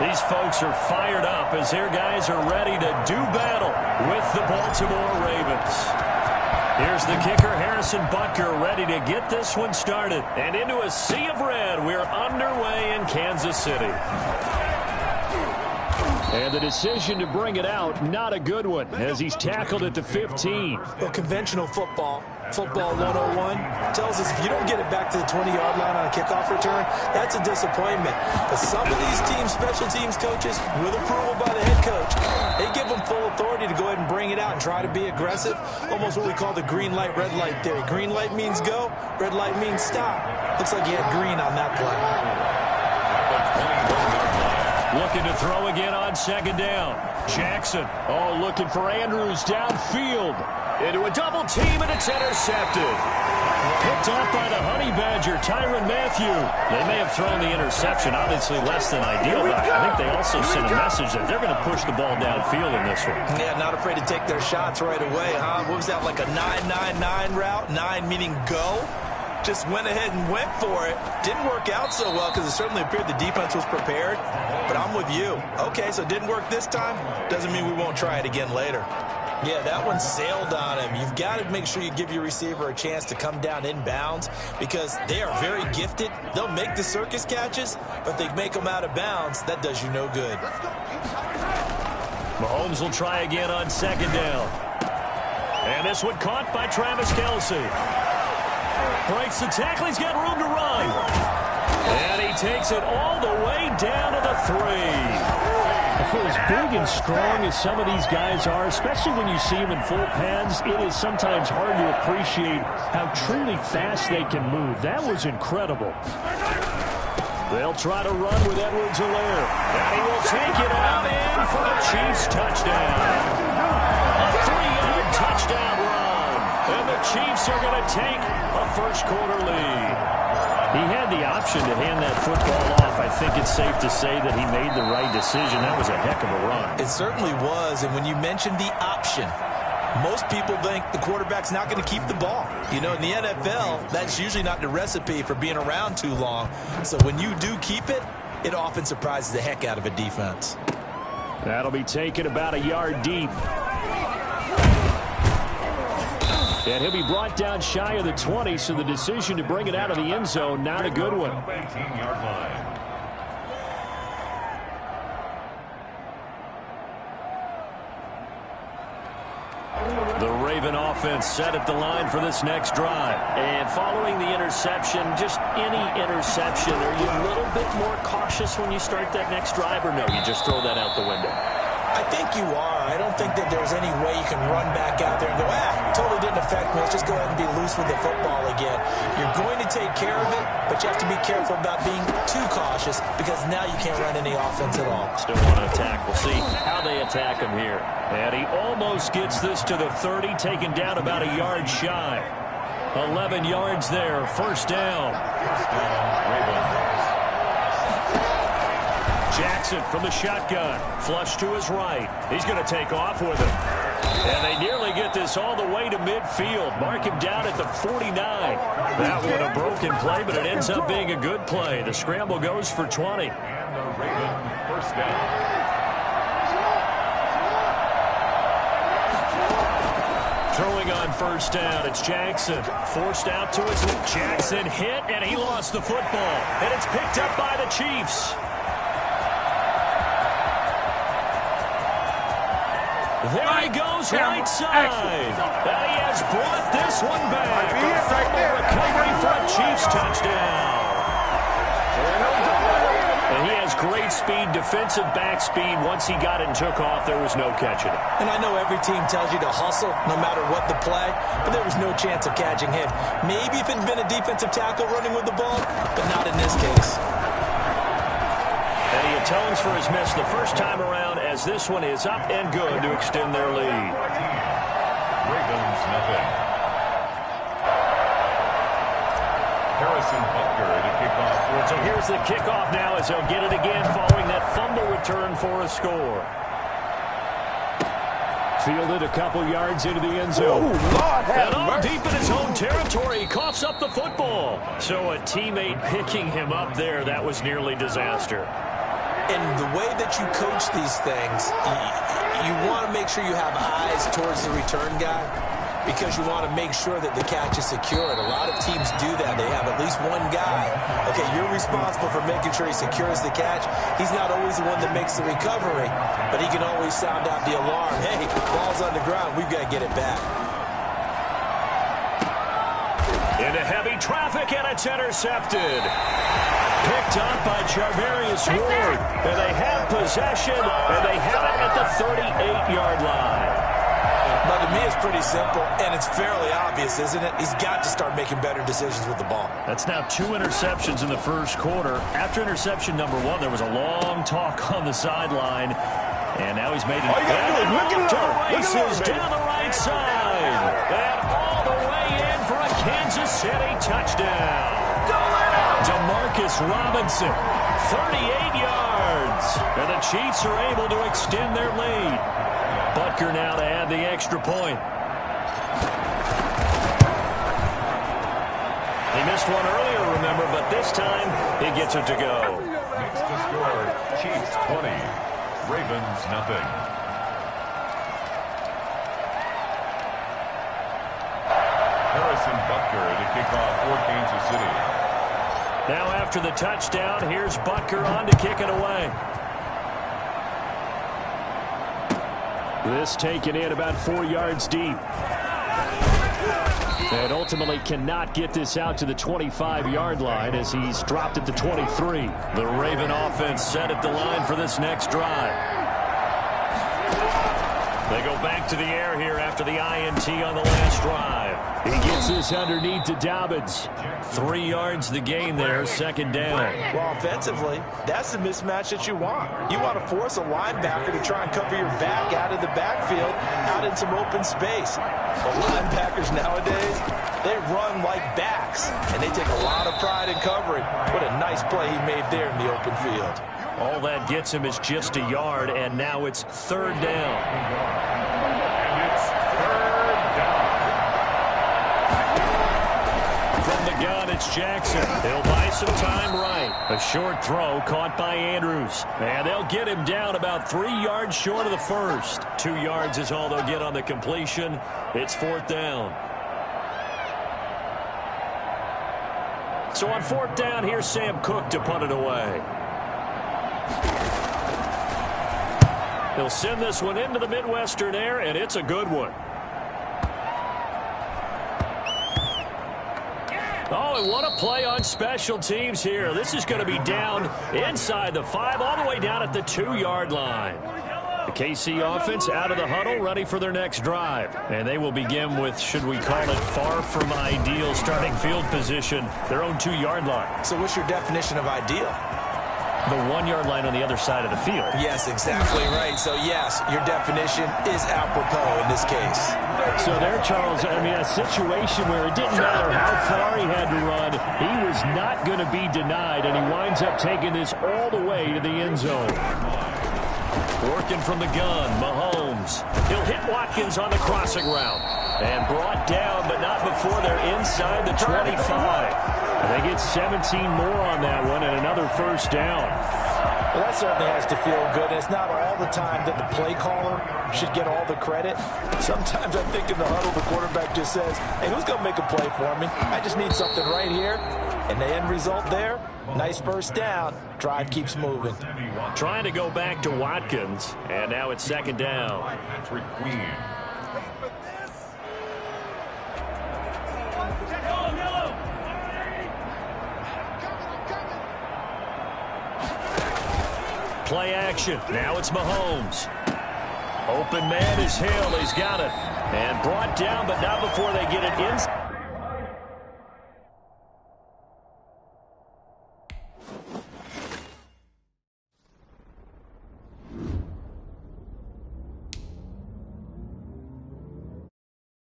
These folks are fired up as their guys are ready to do battle with the Baltimore Ravens. Here's the kicker, Harrison Butker, ready to get this one started. And into a sea of red, we're underway in Kansas City. And the decision to bring it out, not a good one, as he's tackled at the 15. Well, conventional football 101, tells us if you don't get it back to the 20-yard line on a kickoff return, that's a disappointment. But some of these special teams coaches, with approval by the head coach, they give them full authority to go ahead and bring it out and try to be aggressive, almost what we call the green light, red light theory. Green light means go, red light means stop. Looks like he had green on that play. Looking to throw again on second down. Jackson, looking for Andrews downfield. Into a double team, and it's intercepted. Picked off by the Honey Badger, Tyrann Mathieu. They may have thrown the interception, obviously less than ideal, but I think they also sent a message that they're going to push the ball downfield in this one. Yeah, not afraid to take their shots right away, huh? What was that, like a 9-9-9 route? 9 meaning go? Just went ahead and went for it. Didn't work out so well because it certainly appeared the defense was prepared. But I'm with you. Okay, so it didn't work this time. Doesn't mean we won't try it again later. Yeah, that one sailed on him. You've got to make sure you give your receiver a chance to come down inbounds because they are very gifted. They'll make the circus catches, but if they make them out of bounds, that does you no good. Mahomes will try again on second down. And this one caught by Travis Kelce. Breaks the tackle. He's got room to run. And he takes it all the way down to the 3. For as big and strong as some of these guys are, especially when you see them in full pads, it is sometimes hard to appreciate how truly fast they can move. That was incredible. They'll try to run with Edwards-Helaire. And he will take it out in for the Chiefs touchdown. A 3-yard touchdown run. And the Chiefs are going to take a first-quarter lead. He had the option to hand that football off. I think it's safe to say that he made the right decision. That was a heck of a run. It certainly was. And when you mentioned the option, most people think the quarterback's not going to keep the ball. You know, in the NFL, that's usually not the recipe for being around too long. So when you do keep it, it often surprises the heck out of a defense. That'll be taken about a yard deep. And he'll be brought down shy of the 20, so the decision to bring it out of the end zone, not a good one. The Raven offense set at the line for this next drive. And following the interception, just any interception, are you a little bit more cautious when you start that next drive, or no, you just throw that out the window? I think you are. I don't think that there's any way you can run back out there and go, totally didn't affect me. Let's just go ahead and be loose with the football again. You're going to take care of it, but you have to be careful about being too cautious because now you can't run any offense at all. Still want to attack. We'll see how they attack him here. And he almost gets this to the 30, taken down about a yard shy. 11 yards there, first down. Jackson from the shotgun. Flush to his right. He's going to take off with it. And they nearly get this all the way to midfield. Mark him down at the 49. That one a broken play, but it ends up being a good play. The scramble goes for 20. And the Raven first down. Throwing on first down, it's Jackson. Forced out to his left. Jackson hit, and he lost the football. And it's picked up by the Chiefs. There he goes, right side. And he has brought this one back. A fumble recovery for a Chiefs touchdown. And he has great speed, defensive back speed. Once he got it and took off, there was no catching it. And I know every team tells you to hustle no matter what the play, but there was no chance of catching him. Maybe if it had been a defensive tackle running with the ball, but not in this case. And he atones for his miss the first time around as this one is up and good to extend their lead. Ravens nothing. Harrison Butker to kick off. So here's the kickoff now as they'll get it again following that fumble return for a score. Fielded a couple yards into the end zone. And all deep in his own territory, he coughs up the football. So a teammate picking him up there, that was nearly disaster. And the way that you coach these things, you want to make sure you have eyes towards the return guy because you want to make sure that the catch is secured. A lot of teams do that. They have at least one guy. Okay, you're responsible for making sure he secures the catch. He's not always the one that makes the recovery, but he can always sound out the alarm. Hey, ball's on the ground. We've got to get it back. Into heavy traffic, and it's intercepted. Picked up by Charvarius Ward. And they have possession, and they have it at the 38-yard line. But to me, it's pretty simple, and it's fairly obvious, isn't it? He's got to start making better decisions with the ball. That's now 2 interceptions in the first quarter. After interception number 1, there was a long talk on the sideline. And now he's made it to the races down the right side. And all the way in for a Kansas City touchdown. DeMarcus Robinson, 38 yards. And the Chiefs are able to extend their lead. Butker now to add the extra point. He missed one earlier, remember, but this time he gets it to go. Next to score, Chiefs 20, Ravens nothing. Harrison Butker to kick off for Kansas City. Now after the touchdown, here's Butker on to kick it away. This taken in about 4 yards deep. And ultimately cannot get this out to the 25-yard line as he's dropped at the 23. The Raven offense set at the line for this next drive. They go back to the air here after the INT on the last drive. He gets this underneath to Dobbins. 3 yards the gain there, second down. Well, offensively, that's the mismatch that you want. You want to force a linebacker to try and cover your back out of the backfield, out in some open space. But linebackers nowadays, they run like backs, and they take a lot of pride in covering. What a nice play he made there in the open field. All that gets him is just a yard, and now it's third down. And it's third down. From the gun, it's Jackson. He'll buy some time right. A short throw caught by Andrews. And they'll get him down about 3 yards short of the first. 2 yards is all they'll get on the completion. It's fourth down. So on fourth down, here's Sam Cook to punt it away. He'll send this one into the Midwestern air, and it's a good one. Oh, and what a play on special teams here. This is going to be down inside the 5, all the way down at the 2-yard line. The KC offense out of the huddle, ready for their next drive. And they will begin with, should we call it, far from ideal starting field position, their own 2-yard line. So what's your definition of ideal? The 1-yard line on the other side of the field. Yes, exactly right. So, yes, your definition is apropos in this case. So there, Charles, I mean, a situation where it didn't matter how far he had to run, he was not going to be denied, and he winds up taking this all the way to the end zone. Working from the gun, Mahomes. He'll hit Watkins on the crossing route. And brought down, but not before they're inside the 25. And they get 17 more on that one and another first down. Well, that certainly has to feel good. And it's not all the time that the play caller should get all the credit. Sometimes I think in the huddle, the quarterback just says, hey, who's going to make a play for me? I just need something right here. And the end result there, nice first down. Drive keeps moving. Trying to go back to Watkins. And now it's second down. Patrick Queen. Play action. Now it's Mahomes. Open man is Hill. He's got it. And brought down, but not before they get it in.